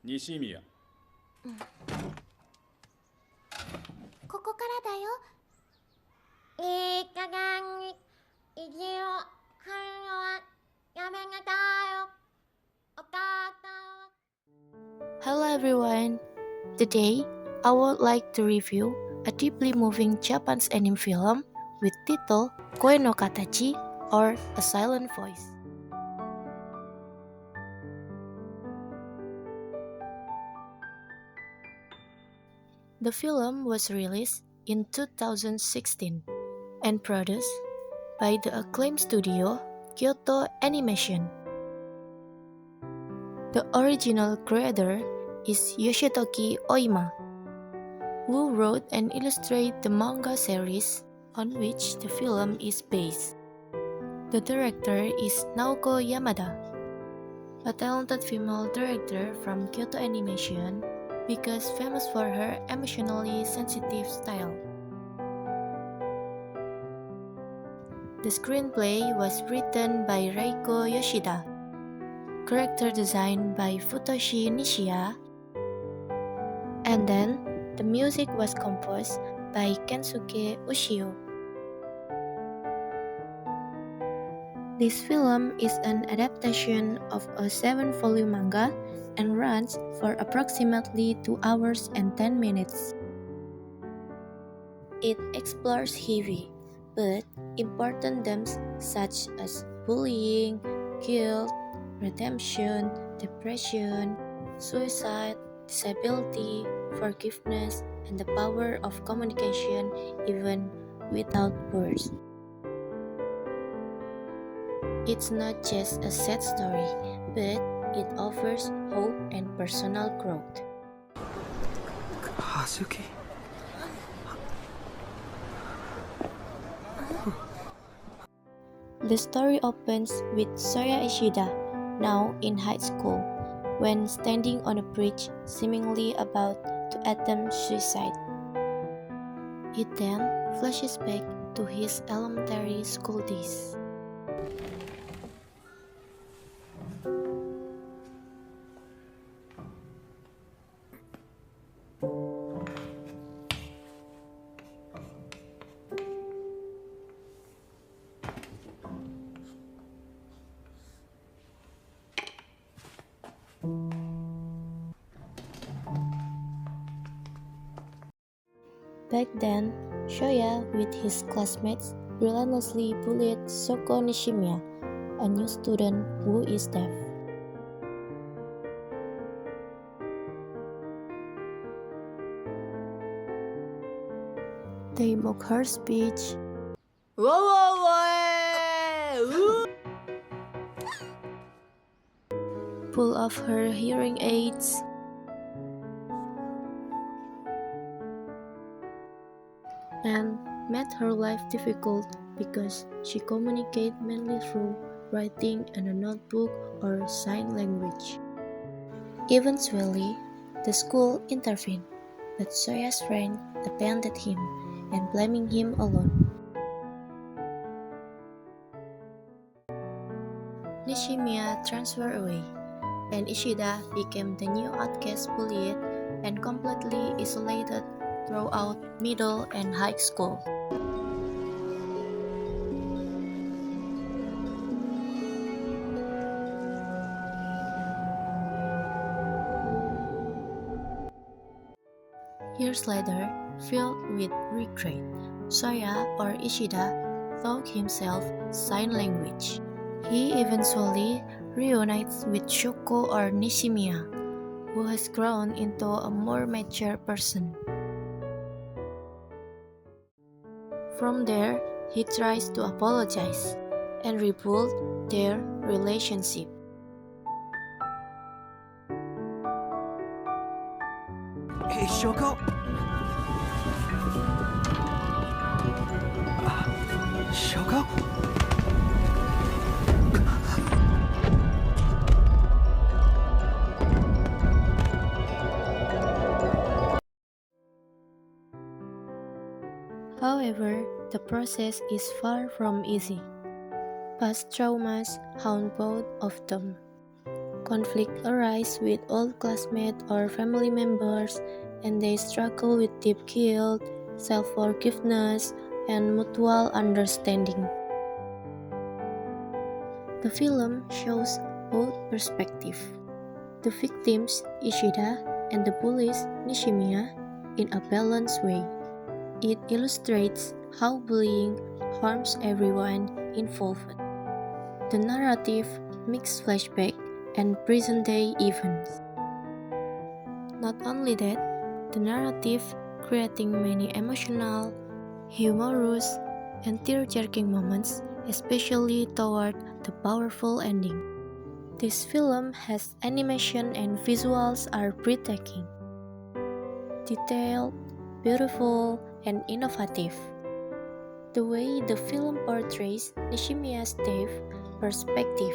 西宮。ここからだよ。いい加減に意地を張るのはやめなさいよ。お母さんは。 Hello everyone! Today, I would like to review a deeply moving Japanese anime film with title Koe no Katachi or A Silent Voice. The film was released in 2016 and produced by the acclaimed studio Kyoto Animation. The original creator is Yoshitoki Oima, who wrote and illustrated the manga series on which the film is based. The director is Naoko Yamada, a talented female director from Kyoto Animation because famous for her emotionally sensitive style. The screenplay was written by Reiko Yoshida, character design by Futoshi Nishiya, and then the music was composed by Kensuke Ushio. This film is an adaptation of a 7-volume manga and runs for approximately 2 hours and 10 minutes. It explores heavy but important themes such as bullying, guilt, redemption, depression, suicide, disability, forgiveness, and the power of communication even without words. It's not just a sad story, but it offers hope and personal growth. Hazuki? The story opens with Soya Ishida, now in high school, when standing on a bridge seemingly about to attempt suicide. It then flashes back to his elementary school days. Back then, Shoya with his classmates relentlessly bullied Soko Nishimiya, a new student who is deaf. They mock her speech, pull off her hearing aids, and made her life difficult because she communicated mainly through writing in a notebook or sign language. Eventually, the school intervened, but Soya's friend abandoned him and blaming him alone. Nishimiya transferred away, and Ishida became the new outcast, bullied and completely isolated throughout middle and high school. Years later, filled with regret, Soya or Ishida taught himself sign language. He eventually reunites with Shoko or Nishimiya, who has grown into a more mature person. From there, he tries to apologize and rebuild their relationship. Hey, Shoko? Shoko? However, the process is far from easy. Past traumas haunt both of them. Conflict arises with old classmates or family members, and they struggle with deep guilt, self-forgiveness, and mutual understanding. The film shows both perspectives: the victims, Ishida, and the bullies, Nishimiya, in a balanced way. It illustrates how bullying harms everyone involved. The narrative mixes flashback and present-day events. Not only that, the narrative creating many emotional, humorous, and tear-jerking moments, especially toward the powerful ending. This film has animation and visuals are breathtaking, detailed, beautiful, and innovative. The way the film portrays Nishimiya's death, perspective,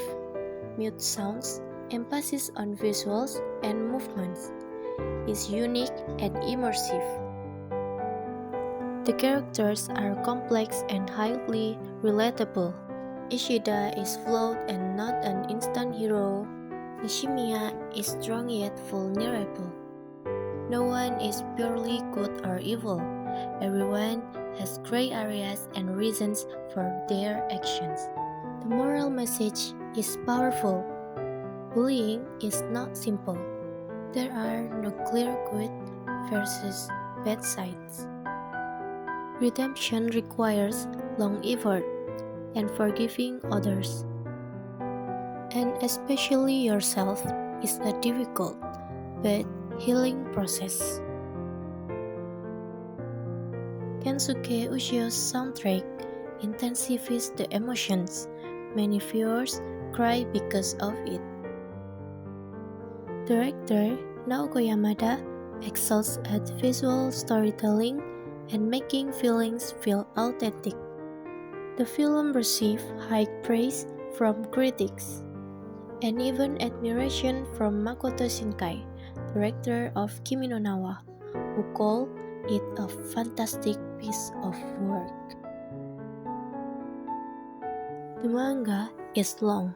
mute sounds, emphasis on visuals and movements is unique and immersive. The characters are complex and highly relatable. Ishida is flawed and not an instant hero. Nishimiya is strong yet vulnerable. No one is purely good or evil. Everyone has gray areas and reasons for their actions. The moral message is powerful. Bullying is not simple. There are no clear good versus bad sides. Redemption requires long effort and forgiving others, and especially yourself, is a difficult but healing process. Kensuke Ushio's soundtrack intensifies the emotions. Many viewers cry because of it. Director Naoko Yamada excels at visual storytelling and making feelings feel authentic. The film received high praise from critics and even admiration from Makoto Shinkai, director of Kimi no Na wa, who called it a fantastic piece of work. The manga is long,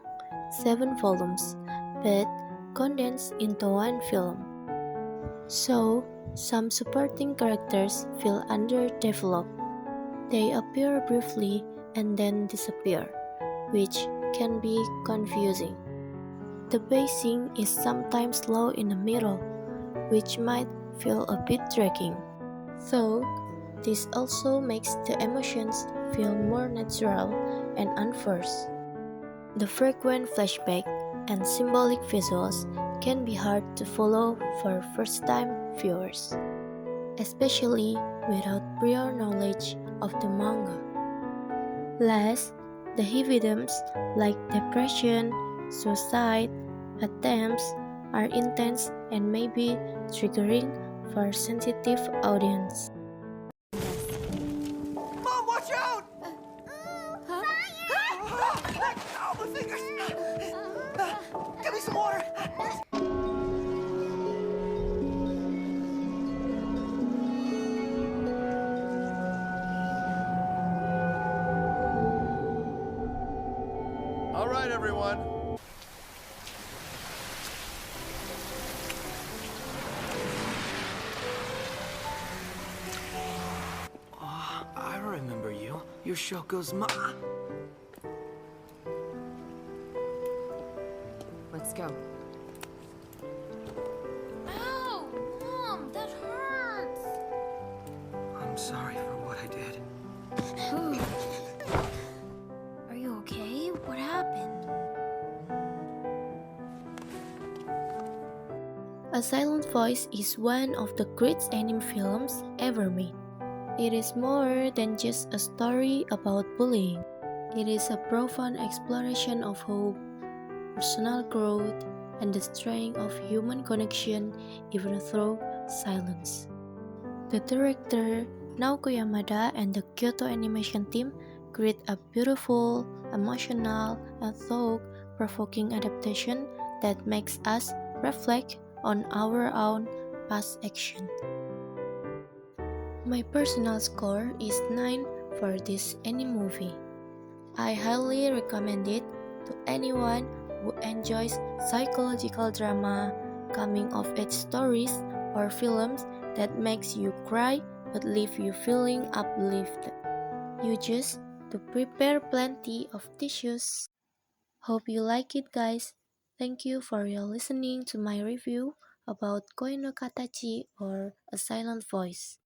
7 volumes, but condensed into one film. So, some supporting characters feel underdeveloped. They appear briefly and then disappear, which can be confusing. The pacing is sometimes slow in the middle, which might feel a bit dragging. So, this also makes the emotions feel more natural and unforced. The frequent flashback and symbolic visuals can be hard to follow for first-time viewers, especially without prior knowledge of the manga. Last, the heavy themes like depression, suicide, attempts are intense and may be triggering for sensitive audience. Mom, watch out! Let go, my fingers! Give me some water! All right, everyone. Oh, I remember you. You're Shoko's mom. Let's go. Ow! Mom, that hurts! I'm sorry for what I did. Are you okay? What happened? A Silent Voice is one of the greatest anime films ever made. It is more than just a story about bullying. It is a profound exploration of hope, personal growth, and the strength of human connection even through silence. The director, Naoko Yamada, and the Kyoto Animation team create a beautiful, emotional, and thought-provoking adaptation that makes us reflect on our own past action. My personal score is 9 for this anime movie. I highly recommend it to anyone who enjoys psychological drama, coming-of-age stories, or films that makes you cry but leave you feeling uplifted. You just to prepare plenty of tissues. Hope you like it, guys. Thank you for your listening to my review about Koe no Katachi or A Silent Voice.